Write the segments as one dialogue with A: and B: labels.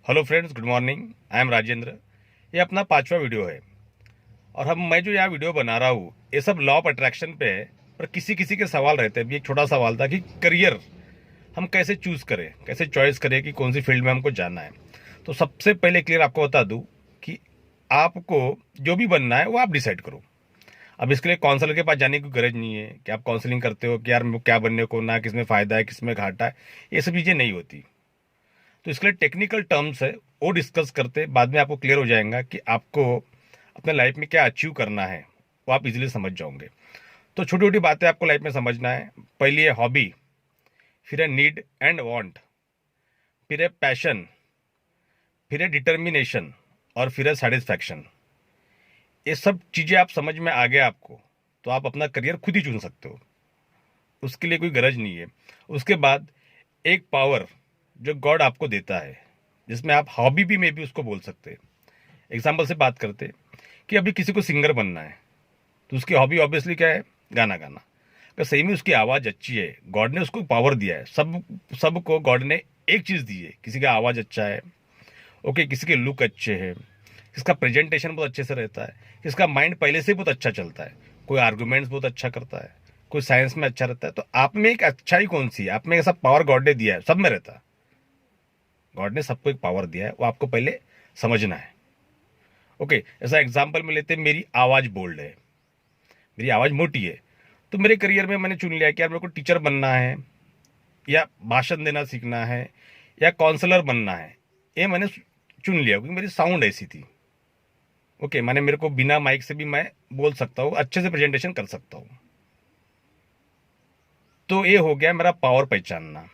A: Hello friends, good morning. I am Rajendra. ये अपना 5वां वीडियो है और मैं जो यहाँ वीडियो बना रहा हूँ ये सब लॉ ऑफ अट्रैक्शन पे है। पर किसी किसी के सवाल रहते हैं। अभी एक छोटा सवाल था कि करियर हम कैसे चूज करें, कैसे चॉइस करें कि कौन सी फील्ड में हमको जाना है। तो सबसे पहले क्लियर आपको बता दूँ कि आपको जो भी बनना है वो आप डिसाइड करो। अब इसके लिए काउंसलर के पास जाने की गरज नहीं है कि आप काउंसलिंग करते हो कि यार मेरे को क्या बनने को ना, किसमें फ़ायदा है किसमें घाटा है। ये सब चीज़ें नहीं होती। तो इसके लिए टेक्निकल टर्म्स है वो डिस्कस करते बाद में आपको क्लियर हो जाएगा कि आपको अपने लाइफ में क्या अचीव करना है, वो आप इजीली समझ जाओगे। तो छोटी छोटी बातें आपको लाइफ में समझना है। पहली है हॉबी, फिर है नीड एंड वांट, फिर है पैशन, फिर है डिटर्मिनेशन और फिर है सेटिस्फैक्शन। ये सब चीज़ें आप समझ में आ गया आपको तो आप अपना करियर खुद ही चुन सकते हो, उसके लिए कोई गरज नहीं है। उसके बाद एक पावर जो गॉड आपको देता है, जिसमें आप हॉबी भी में भी उसको बोल सकते हैं। एग्जाम्पल से बात करते कि अभी किसी को सिंगर बनना है तो उसकी हॉबी ऑब्वियसली क्या है, गाना गाना। अगर सही में उसकी आवाज़ अच्छी है, गॉड ने उसको पावर दिया है। सबको गॉड ने एक चीज़ दी है। किसी का आवाज़ अच्छा है, ओके, किसी के लुक अच्छे हैं, किसका प्रेजेंटेशन बहुत अच्छे से रहता है, किसका माइंड पहले से बहुत अच्छा चलता है, कोई आर्गूमेंट्स बहुत अच्छा करता है, कोई साइंस में अच्छा रहता है। तो आप में एक अच्छाई कौन सी है, आप में ऐसा पावर गॉड ने दिया है, सब में रहता है। गॉड ने सबको एक पावर दिया है, वो आपको पहले समझना है। ओके, ऐसा एग्जाम्पल में लेते हैं, मेरी आवाज़ बोल्ड है, मेरी आवाज़ मोटी है। तो मेरे करियर में मैंने चुन लिया कि यार मेरे को टीचर बनना है या भाषण देना सीखना है या काउंसलर बनना है। ये मैंने चुन लिया क्योंकि मेरी साउंड ऐसी थी। ओके, माने मेरे को बिना माइक से भी मैं बोल सकता हूँ, अच्छे से प्रेजेंटेशन कर सकता हूँ। तो ये हो गया मेरा पावर पहचानना।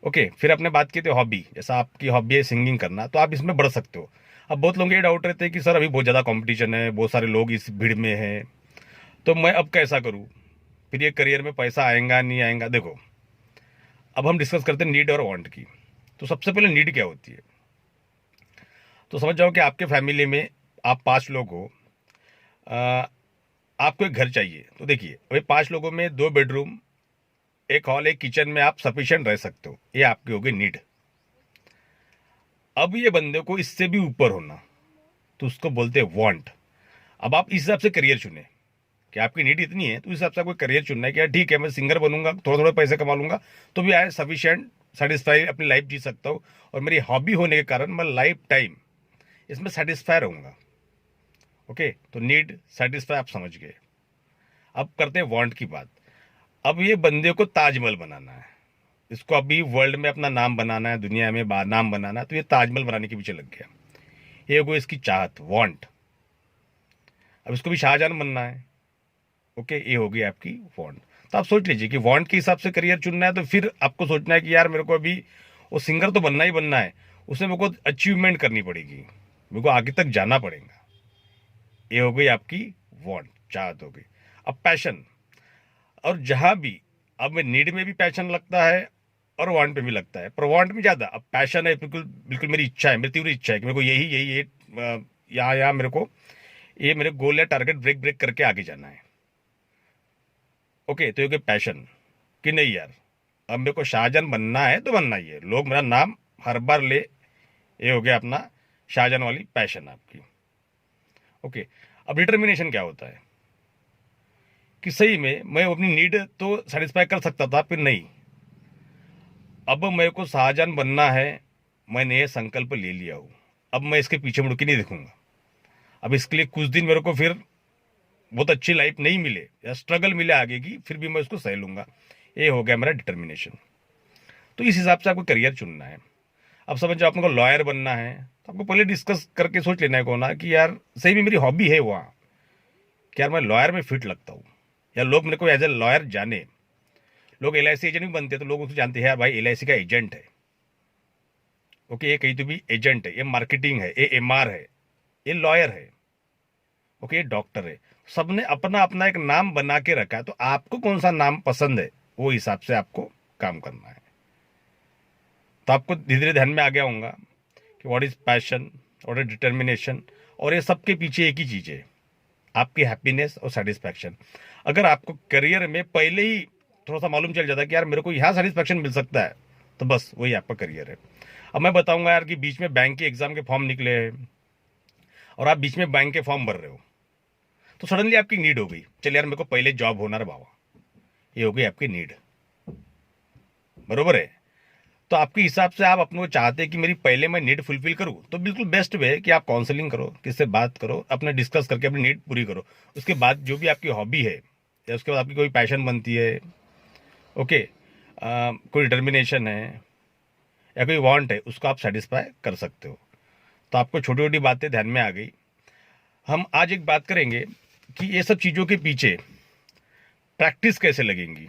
A: ओके, फिर आपने बात की थी हॉबी, जैसा आपकी हॉबी है सिंगिंग करना तो आप इसमें बढ़ सकते हो। अब बहुत लोगों के ये डाउट रहते हैं कि सर अभी बहुत ज़्यादा कंपटीशन है, बहुत सारे लोग इस भीड़ में हैं, तो मैं अब कैसा करूँ, फिर ये करियर में पैसा आएगा नहीं आएगा। देखो, अब हम डिस्कस करते हैं नीड और वांट की। तो सबसे पहले नीड क्या होती है, तो समझ जाओ कि आपके फैमिली में आप 5 लोग हो। अ, आपको एक घर चाहिए। तो देखिए, अभी 5 लोगों में 2 बेडरूम, एक हॉल, एक किचन में आप सफिशिएंट रह सकते हो, ये आपकी होगी नीड। अब ये बंदे को इससे भी ऊपर होना तो उसको बोलते हैं वांट। अब आप इस हिसाब से करियर चुने कि आपकी नीड इतनी है तो इस हिसाब से आपको करियर चुनना है कि यार ठीक है, मैं सिंगर बनूंगा, थोड़ा थोड़ा पैसे कमा लूंगा तो भी आए सफिशिएंट सेटिस्फाई अपनी लाइफ जी सकता हूँ। और मेरी हॉबी होने के कारण मैं लाइफ टाइम इसमें सेटिस्फाई रहूंगा। ओके, तो नीड सेटिस्फाई आप समझ गए। अब करते हैं वांट की बात। अब ये बंदे को ताजमहल बनाना है, इसको अभी वर्ल्ड में अपना नाम बनाना है, दुनिया में नाम बनाना है, तो ये ताजमहल बनाने के पीछे लग गया। ये हो गई इसकी चाहत, वांट। अब इसको भी शाहजहां बनना है। ओके, ये हो गई आपकी वांट। तो आप सोच लीजिए कि वांट के हिसाब से करियर चुनना है तो फिर आपको सोचना है कि यार मेरे को अभी वो सिंगर तो बनना ही बनना है, उसमें मेरे को अचीवमेंट करनी पड़ेगी, मेरे को आगे तक जाना पड़ेगा। ये हो गई आपकी वांट, चाहत हो गई। अब पैशन, और जहां भी, अब मैं नीड में भी पैशन लगता है और वांट पे भी लगता है, पर वांट में ज्यादा। अब पैशन है, बिल्कुल बिल्कुल मेरी इच्छा है, मेरी तीव्र इच्छा है कि मेरे को यही यही ये यहाँ यहाँ मेरे को ये मेरे गोल या टारगेट ब्रेक ब्रेक करके आगे जाना है। ओके, तो ये पैशन कि नहीं यार, अब मेरे को शाहजहां बनना है तो बनना ही है, लोग मेरा नाम हर बार ले। ये हो गया अपना शाहजहां वाली पैशन आपकी। ओके, अब डिटर्मिनेशन क्या होता है कि सही में मैं अपनी नीड तो सेटिस्फाई कर सकता था, फिर नहीं, अब मेरे को शाहजहां बनना है, मैंने ये संकल्प ले लिया हूँ, अब मैं इसके पीछे मुड़ के नहीं देखूंगा। अब इसके लिए कुछ दिन मेरे को फिर बहुत अच्छी लाइफ नहीं मिले या स्ट्रगल मिले आगे की, फिर भी मैं उसको सह लूंगा। ये हो गया मेरा डिटर्मिनेशन। तो इस हिसाब से आपको करियर चुनना है। अब समझ जाओ आपको लॉयर बनना है तो आपको पहले डिस्कस करके सोच लेना है कोना कि यार सही में मेरी हॉबी है वहाँ, कि यार मैं लॉयर में फिट लगता हूँ या लोग मेरे को एज ए लॉयर जाने। लोग LIC एजेंट भी बनते हैं तो लोग उसको जानते हैं यार भाई LIC का एजेंट है। ओके, ये कहीं तो भी एजेंट है, ये मार्केटिंग है, ये MR है, ये लॉयर है, ओके, ये डॉक्टर है। सबने अपना अपना एक नाम बना के रखा है, तो आपको कौन सा नाम पसंद है वो हिसाब से आपको काम करना है। तो आपको धीरे धीरे ध्यान में आ गया होगा कि what is passion, what is determination, और ये सबके पीछे एक ही चीज है, आपकी हैप्पीनेस और सेटिस्फैक्शन। अगर आपको करियर में पहले ही थोड़ा सा मालूम चल जाता है कि यार मेरे को यहाँ सेटिस्फैक्शन मिल सकता है, तो बस वही आपका करियर है। अब मैं बताऊंगा यार कि बीच में बैंक के एग्जाम के फॉर्म निकले हैं और आप बीच में बैंक के फॉर्म भर रहे हो, तो सडनली आपकी नीड हो गई, चल यार मेरे को पहले जॉब होना रे बाबा, ये हो गई आपकी नीड, बरोबर है। तो आपके हिसाब से आप अपने को चाहते हैं कि मेरी पहले मैं नीड फुलफिल करूं, तो बिल्कुल बेस्ट वे है कि आप काउंसलिंग करो, किससे बात करो, अपने डिस्कस करके अपनी नीड पूरी करो। उसके बाद जो भी आपकी हॉबी है या उसके बाद आपकी कोई पैशन बनती है, ओके, कोई डिटर्मिनेशन है या कोई वांट है, उसको आप सेटिस्फाई कर सकते हो। तो आपको छोटी छोटी बातें ध्यान में आ गई। हम आज एक बात करेंगे कि ये सब चीज़ों के पीछे प्रैक्टिस कैसे लगेंगी।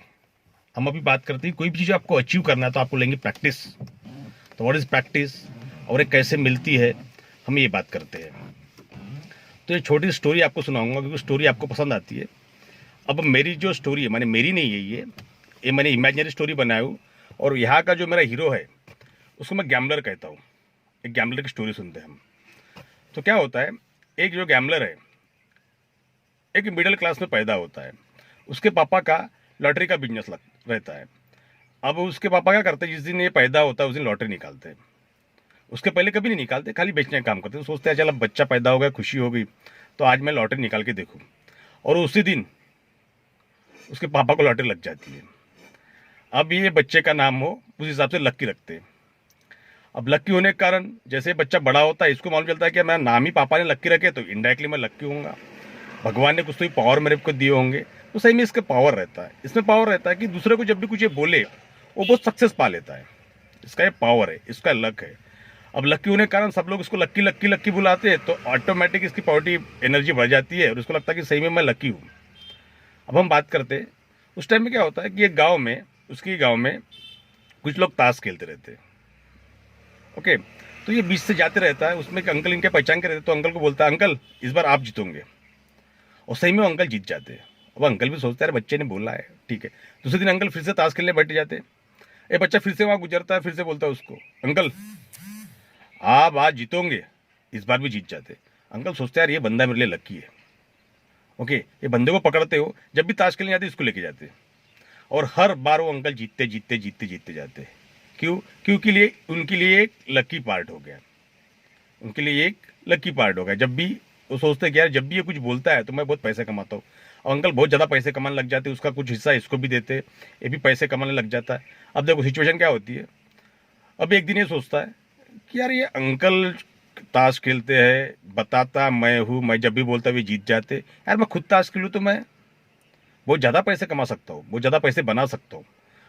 A: हम अभी बात करते हैं कोई भी चीज़ आपको अचीव करना है तो आपको लेंगे प्रैक्टिस। तो व्हाट इज़ प्रैक्टिस और ये कैसे मिलती है, हम ये बात करते हैं। तो ये छोटी स्टोरी आपको सुनाऊंगा क्योंकि स्टोरी आपको पसंद आती है। अब मेरी जो स्टोरी है, माने मेरी नहीं है ये मैंने इमेजिनरी स्टोरी बनाया हूँ। और यहाँ का जो मेरा हीरो है उसको मैं गैम्बलर कहता हूँ। एक गैम्बलर की स्टोरी सुनते हैं हम। तो क्या होता है, एक जो गैम्बलर है एक मिडिल क्लास में पैदा होता है। उसके पापा का लॉटरी का बिजनेस रहता है। अब उसके पापा क्या करते हैं, जिस दिन ये पैदा होता है उस दिन लॉटरी निकालते हैं। उसके पहले कभी नहीं निकालते, खाली बेचने का काम करते हैं। तो सोचते हैं चल अब बच्चा पैदा हो गया, खुशी हो गई, तो आज मैं लॉटरी निकाल के देखूँ। और उसी दिन उसके पापा को लॉटरी लग जाती है। अब ये बच्चे का नाम हो उस हिसाब से लक्की रखते हैं। अब लक्की होने के कारण जैसे बच्चा बड़ा होता है इसको मालूम चलता है कि मेरा नाम ही पापा ने लक्की रखे, तो इनडायरेक्टली मैं लक्की होऊंगा, भगवान ने कुछ तो ही पावर मेरे को दिए होंगे। तो सही में इसका पावर रहता है, इसमें पावर रहता है कि दूसरे को जब भी कुछ ये बोले वो बहुत सक्सेस पा लेता है। इसका ये पावर है, इसका लक है। अब लक्की होने के कारण सब लोग इसको लक्की लक्की लक्की बुलाते हैं, तो ऑटोमेटिक इसकी पॉजिटिव एनर्जी बढ़ जाती है और उसको लगता है कि सही में मैं लक्की हूँ। अब हम बात करते हैं उस टाइम में क्या होता है कि एक गाँव में, उसकी गाँव में कुछ लोग ताश खेलते रहते हैं। ओके, तो ये बीच से जाते रहता है, उसमें एक अंकल इनके पहचान के रहते, तो अंकल को बोलता है अंकल इस बार आप जीतोगे। और सही में वो अंकल जीत जाते हैं। अब अंकल भी सोचता है बच्चे ने बोला है, ठीक है। दूसरे दिन अंकल फिर से ताश खेलने बैठ जाते हैं। ये बच्चा फिर से वहाँ गुजरता है, फिर से बोलता है उसको अंकल आप आज जीतोगे, इस बार भी जीत जाते। अंकल सोचते हैं यार ये बंदा मेरे लिए लकी है। ओके, ये बंदे को पकड़ते हो, जब भी ताश खेलने जाते इसको लेके जाते और हर बार वो अंकल जीतते जीतते जीतते जीतते जाते। क्यों? क्योंकि लिए उनके लिए एक लकी पार्ट हो गया, उनके लिए एक लकी पार्ट हो गया। जब भी वो सोचते कि यार जब भी ये कुछ बोलता है तो मैं बहुत पैसे कमाता हूँ, और अंकल बहुत ज़्यादा पैसे कमाने लग जाते, उसका कुछ हिस्सा इसको भी देते, ये भी पैसे कमाने लग जाता है। अब देखो सिचुएशन क्या होती है। अब एक दिन ये सोचता है कि यार ये अंकल ताश खेलते हैं, बताता मैं हूँ, मैं जब भी बोलता भी जीत जाते, यार मैं खुद ताश खेलूँ तो मैं बहुत ज़्यादा पैसे कमा सकता हूँ, बहुत ज़्यादा पैसे बना सकता हूँ।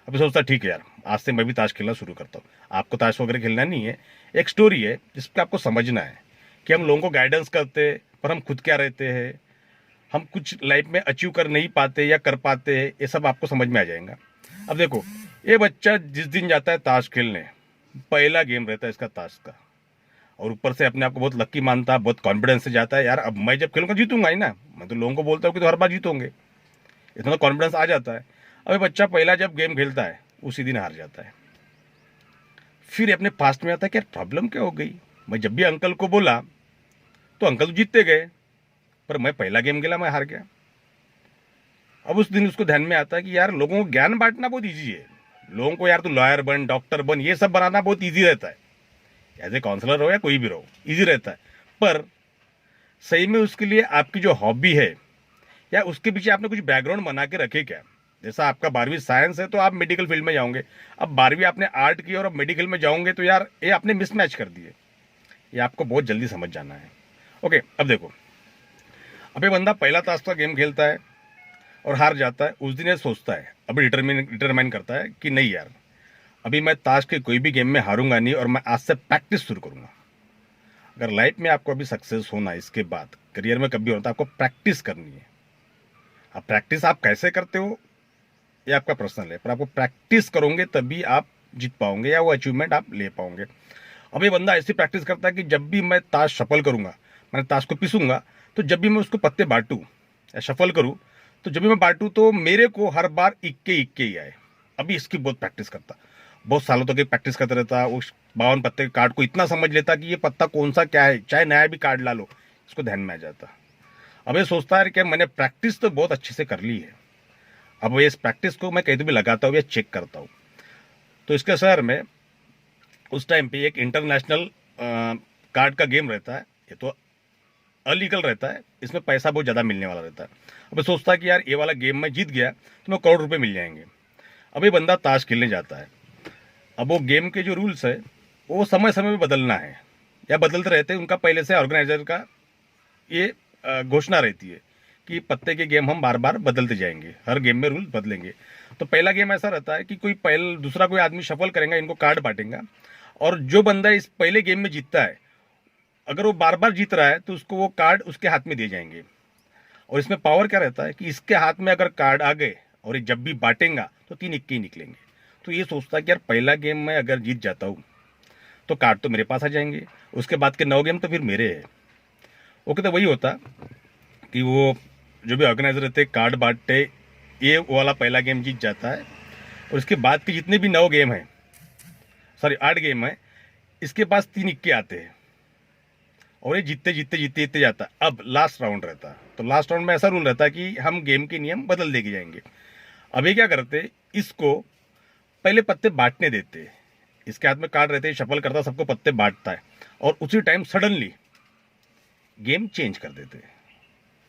A: अभी सोचता ठीक है यार आज से मैं भी ताश खेलना शुरू करता हूँ। आपको ताश वगैरह खेलना नहीं है, एक स्टोरी है जिसको आपको समझना है कि हम लोगों को गाइडेंस करते पर हम खुद क्या रहते हैं, हम कुछ लाइफ में अचीव कर नहीं पाते या कर पाते हैं, ये सब आपको समझ में आ जाएगा। अब देखो ये बच्चा जिस दिन जाता है ताश खेलने, पहला गेम रहता है इसका ताश का, और ऊपर से अपने आप को बहुत लक्की मानता है, बहुत कॉन्फिडेंस से जाता है, यार अब मैं जब खेलूंगा जीतूंगा ही ना, मैं तो लोगों को बोलता हूँ कि तो हर बार जीतोगे, इतना कॉन्फिडेंस आ जाता है। अब बच्चा पहला जब गेम खेलता है उसी दिन हार जाता है। फिर अपने पास्ट में आता है कि यार प्रॉब्लम क्या हो गई, मैं जब भी अंकल को बोला तो अंकल तो जीतते गए, पर मैं पहला गेम खेला मैं हार गया। अब उस दिन उसको ध्यान में आता है कि यार लोगों को ज्ञान बांटना बहुत ईजी है, लोगों को यार तू लॉयर बन, डॉक्टर बन, ये सब बनाना बहुत ईजी रहता है, एज ए काउंसलर हो या कोई भी रहो ईजी रहता है। पर सही में उसके लिए आपकी जो हॉबी है या उसके पीछे आपने कुछ बैकग्राउंड बना के रखे क्या। जैसा आपका 12वीं साइंस है तो आप मेडिकल फील्ड में जाओगे, अब 12वीं आपने आर्ट की और अब मेडिकल में जाओगे, तो यार ये आपने मिसमैच कर दिए, ये आपको बहुत जल्दी समझ जाना है। ओके, अब देखो अब ये बंदा पहला ताश का गेम खेलता है और हार जाता है। उस दिन ये सोचता है, अभी डिटरमाइन करता है कि नहीं यार अभी मैं ताश के कोई भी गेम में हारूंगा नहीं और मैं आज से प्रैक्टिस शुरू करूंगा। अगर लाइफ में आपको अभी सक्सेस होना है, इसके बाद करियर में कभी होना, तो आपको प्रैक्टिस करनी है। अब प्रैक्टिस आप कैसे करते हो ये आपका पर्सनल है, पर आपको प्रैक्टिस करोगे तभी आप जीत पाओगे या वो अचीवमेंट आप ले पाओगे। अब ये बंदा ऐसी प्रैक्टिस करता है कि जब भी मैं ताश शफल करूंगा, मैंने ताश को पीसूंगा, तो जब भी मैं उसको पत्ते बांटूं या शफल करूं, तो जब भी मैं बांटूं तो मेरे को हर बार इक्के इक्के ही आए। अभी इसकी बहुत प्रैक्टिस करता, बहुत सालों तक प्रैक्टिस करता रहता, उस 52 पत्ते के कार्ड को इतना समझ लेता कि ये पत्ता कौन सा क्या है, चाहे नया भी कार्ड ला लो इसको ध्यान में आ जाता। अब ये सोचता है कि मैंने प्रैक्टिस तो बहुत अच्छे से कर ली है, अब ये इस प्रैक्टिस को मैं कहीं तो भी लगाता हूँ या चेक करता हूँ। तो इसके शहर में उस टाइम पे एक इंटरनेशनल कार्ड का गेम रहता है, ये तो अलीगल रहता है, इसमें पैसा बहुत ज़्यादा मिलने वाला रहता है। अब ये सोचता है कि यार ये वाला गेम में जीत गया तो मैं करोड़ रुपए मिल जाएंगे। अब ये बंदा ताश खेलने जाता है। अब वो गेम के जो रूल्स है वो समय समय में बदलना है या बदलते रहते हैं। उनका पहले से ऑर्गेनाइजर का ये घोषणा रहती है कि पत्ते के गेम हम बार बार बदलते जाएंगे, हर गेम में रूल्स बदलेंगे। तो पहला गेम ऐसा रहता है कि दूसरा कोई आदमी शफल करेगा, इनको कार्ड बांटेगा, और जो बंदा इस पहले गेम में जीतता है, अगर वो बार बार जीत रहा है तो उसको वो कार्ड उसके हाथ में दिए जाएंगे। और इसमें पावर क्या रहता है कि इसके हाथ में अगर कार्ड आ गए और ये जब भी बांटेगा तो 3 इक्के ही निकलेंगे। तो ये सोचता है कि यार पहला गेम में अगर जीत जाता हूँ तो कार्ड तो मेरे पास आ जाएंगे, उसके बाद के 9 गेम तो फिर मेरे हैं। ओके, तो वही होता कि वो जो भी ऑर्गेनाइजर रहते कार्ड बांटते, ये वाला पहला गेम जीत जाता है, और इसके बाद के जितने भी 9 गेम हैं, सॉरी 8 गेम है, इसके पास 3 इक्के आते हैं और ये जीतते जीतते जीतते जीतते जाता है। अब लास्ट राउंड रहता है, तो लास्ट राउंड में ऐसा रूल रहता है कि हम गेम के नियम बदल देके जाएंगे। अब ये क्या करते, इसको पहले पत्ते बांटने देते, इसके हाथ में कार्ड रहते, शफल करता, सबको पत्ते बांटता है, और उसी टाइम सडनली गेम चेंज कर देते।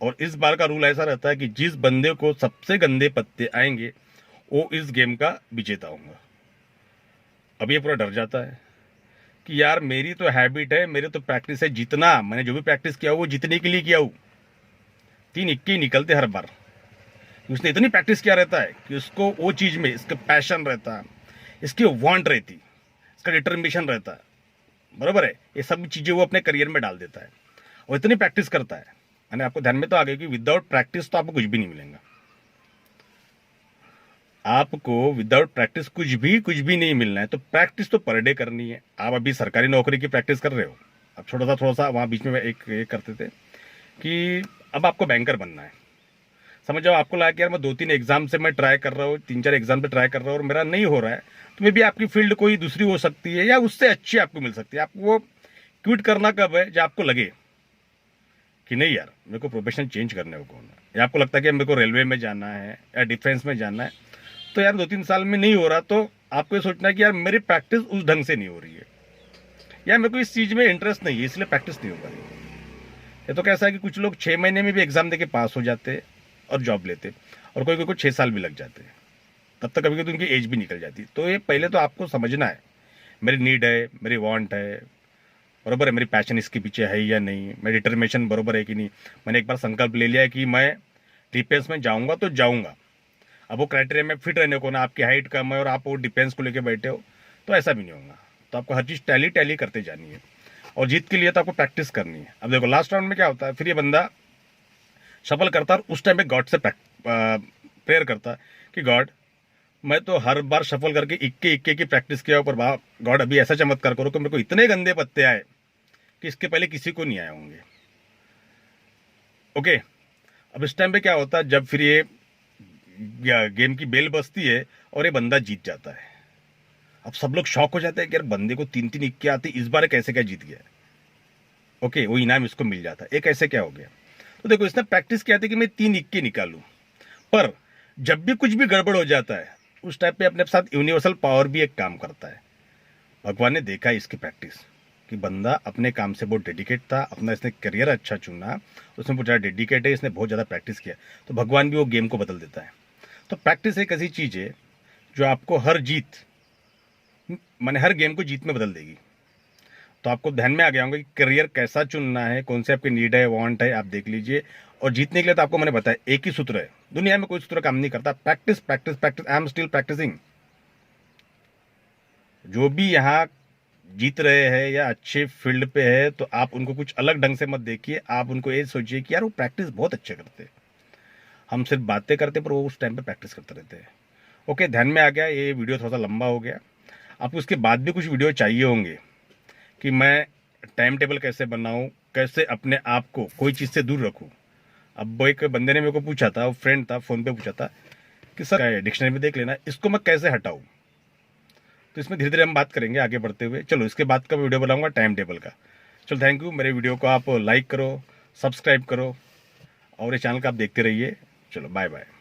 A: और इस बार का रूल ऐसा रहता है कि जिस बंदे को सबसे गंदे पत्ते आएंगे वो इस गेम का विजेता होगा। अब ये पूरा डर जाता है कि यार मेरी तो हैबिट है, मेरे तो प्रैक्टिस है जीतना, मैंने जो भी प्रैक्टिस किया वो जीतने के लिए किया हूँ। 3 इक्के ही निकलते हर बार। उसने इतनी प्रैक्टिस किया रहता है कि उसको वो चीज में इसका पैशन रहता है, इसकी वांट रहती, इसका डिटर्मिनेशन रहता है, बराबर है। ये सब चीजें वो अपने करियर में डाल देता है और इतनी प्रैक्टिस करता है। यानी आपको ध्यान में तो आ गया कि विदाउट प्रैक्टिस तो आपको कुछ भी नहीं मिलेगा। आपको विदाउट प्रैक्टिस कुछ भी नहीं मिलना है। तो प्रैक्टिस तो पर डे करनी है। आप अभी सरकारी नौकरी की प्रैक्टिस कर रहे हो, अब थोड़ा सा वहां बीच में एक करते थे कि अब आपको बैंकर बनना है। समझ जाओ, आपको लगा कि यार मैं 2-3 एग्जाम से मैं ट्राई कर रहा हूँ, 3-4 एग्जाम पे ट्राई कर रहा हूँ और मेरा नहीं हो रहा है, तो मे भी आपकी फील्ड कोई दूसरी हो सकती है या उससे अच्छी आपको मिल सकती है। आपको वो क्विट करना कब है, जब आपको लगे कि नहीं यार मेरे को प्रोफेशन चेंज करने को कौन है, या आपको लगता है कि मेरे को रेलवे में जाना है या डिफेंस में जाना है, तो यार 2-3 साल में नहीं हो रहा, तो आपको ये सोचना है कि यार मेरी प्रैक्टिस उस ढंग से नहीं हो रही है, या मेरे को इस चीज में इंटरेस्ट नहीं है, इसलिए प्रैक्टिस नहीं हो पा रही। ये तो कैसा है कि कुछ लोग 6 महीने में भी एग्जाम देके पास हो जाते और जॉब लेते, और कोई कोई को 6 साल भी लग जाते हैं, तब तक कभी कभी तो उनकी एज भी निकल जाती। तो ये पहले तो आपको समझना है मेरी नीड है, मेरी वांट है, बरोबर है, मेरी पैशन इसके पीछे है या नहीं, मेरी डिटर्मिनेशन बरोबर है कि नहीं। मैंने एक बार संकल्प ले लिया है कि मैं डिफेंस में जाऊंगा तो जाऊंगा। अब वो क्राइटेरिया में फिट रहने को ना, आपकी हाइट कम है और आप वो डिफेंस को लेकर बैठे हो तो ऐसा भी नहीं होगा। तो आपको हर चीज़ टैली टैली करते जानी है, और जीत के लिए तो आपको प्रैक्टिस करनी है। अब देखो लास्ट राउंड में क्या होता है, फिर ये बंदा सफल करता है और उस टाइम पे गॉड से प्रेयर करता है कि गॉड मैं तो हर बार सफल करके इक्के इक्के की प्रैक्टिस किया, पर गॉड अभी ऐसा चमत्कार करो कि मेरे को इतने गंदे पत्ते आए कि इसके पहले किसी को नहीं आए होंगे। ओके, अब इस टाइम पे क्या होता है, जब फिर ये गेम की बेल बजती है और ये बंदा जीत जाता है। अब सब लोग शॉक हो जाते हैं कि यार बंदे को 3-3 इक्के आते, इस बार कैसे क्या जीत गया। ओके, वो इनाम इसको मिल जाता है। एक ऐसे क्या हो गया, तो देखो इसने प्रैक्टिस किया था कि मैं 3 इक्के निकालूं, पर जब भी कुछ भी गड़बड़ हो जाता है उस टाइप पे अपने साथ यूनिवर्सल पावर भी एक काम करता है। भगवान ने देखा इसकी प्रैक्टिस कि बंदा अपने काम से बहुत डेडिकेट था, अपना इसने करियर अच्छा चुना, उसमें बहुत ज़्यादा डेडिकेट है, इसने बहुत ज़्यादा प्रैक्टिस किया, तो भगवान भी वो गेम को बदल देता है। तो प्रैक्टिस एक ऐसी चीज़ है जो आपको हर जीत, माने हर गेम को जीत में बदल देगी। तो आपको ध्यान में आ गया होगा कि करियर कैसा चुनना है, कौन से आपकी नीड है, वांट है, आप देख लीजिए। और जीतने के लिए तो आपको मैंने बताया एक ही सूत्र है, दुनिया में कोई सूत्र काम नहीं करता, practice practice practice. I am still practicing. जो भी यहाँ जीत रहे हैं या अच्छे फील्ड पे है, तो आप उनको कुछ अलग ढंग से मत देखिए, आप उनको ये सोचिए कि यार वो प्रैक्टिस बहुत अच्छे करते हैं। हम सिर्फ बातें करते पर वो उस टाइम पे प्रैक्टिस करते रहते हैं। ओके, ध्यान में आ गया। ये वीडियो थोड़ा सा लंबा हो गया, आपको उसके बाद भी कुछ वीडियो चाहिए होंगे कि मैं टाइम टेबल कैसे बनाऊं, कैसे अपने आप को कोई चीज़ से दूर रखूं। अब वो एक बंदे ने मेरे को पूछा था, वो फ्रेंड था, फ़ोन पे पूछा था कि सर डिक्शनरी में देख लेना, इसको मैं कैसे हटाऊं। तो इसमें धीरे धीरे हम बात करेंगे आगे बढ़ते हुए। चलो इसके बाद का वीडियो बनाऊंगा टाइम टेबल का। चलो थैंक यू। मेरे वीडियो को आप लाइक करो, सब्सक्राइब करो और ये चैनल का आप देखते रहिए। चलो बाय बाय।